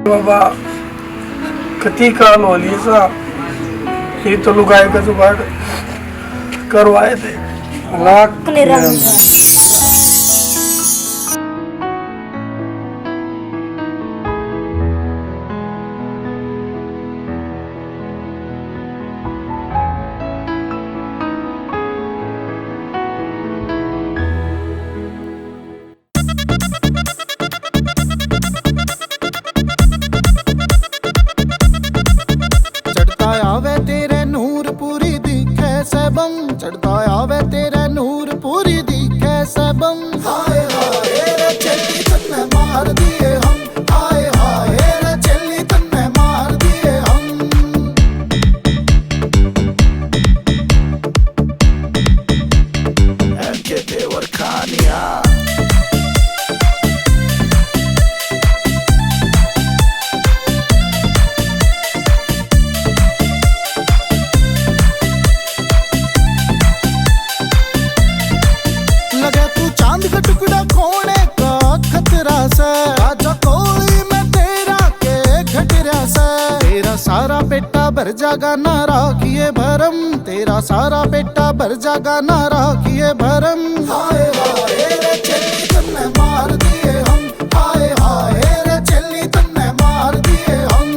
बाबा किती काल होलीचा हे तो लुगायचं जुगाड करवाए थे लाख चढ़ता आवे तेरे नूर पूरी दिखे सबम। हाय हाय रे चली तन्ने मार दिए हम, हाय हाय रे चली तन्ने मार दिए हम। के देवर खानिया सारा पेटा भर जागा ना राखिए भरम, तेरा सारा पेटा भर जागा ना राखिए भरम। हाय हाय रे चली तन्ने मार दिए हम, हाय हाय रे चली तन्ने मार दिए हम।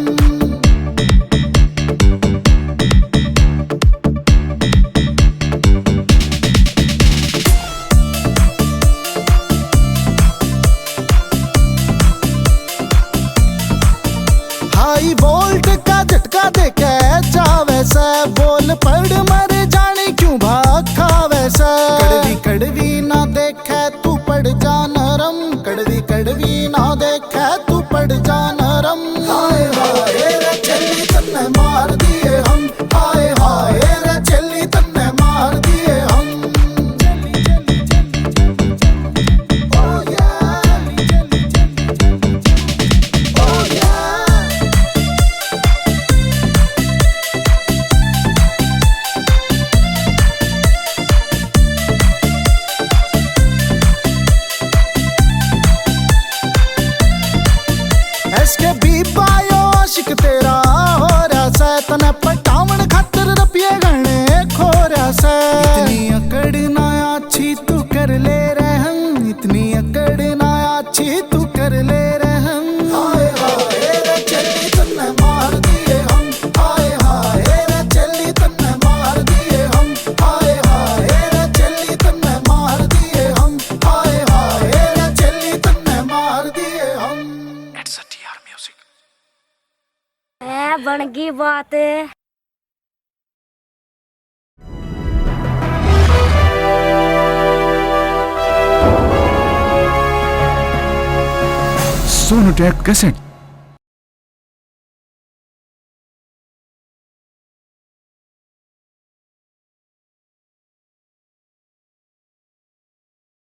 हाई वोल्ट का झटका देके जावे से, बोल पड़ मर जाने क्यों भाग खावे से। कड़वी कड़वी ना देखे तू पड़ जा नरम, कड़वी कड़वी ना देखे तू पड़ जा नरम। हाय हाय रे चली तन्ने मार दिए हम, हाय हाय रे चली तन्ने मार दिए हम। ओ या ओ या इसके भी पायो आशिक तेरा हो रहा से, तने पटावन खातर रपिए गहने खो रहा से। इतनी अकड़ ना अच्छी तू कर ले रहम, इतनी अकड़ ना अच्छी तू कर ले रहम। हाय हाय रे चली तन्ने मार दिए हम, हाय हाय रे चली तन्ने मार दिए हम, हाय हाय रे चली तन्ने मार दिए हम, हाय हाय रे चली तन्ने मार दिए हम। बन गई बात। सोनोटेक कैसेट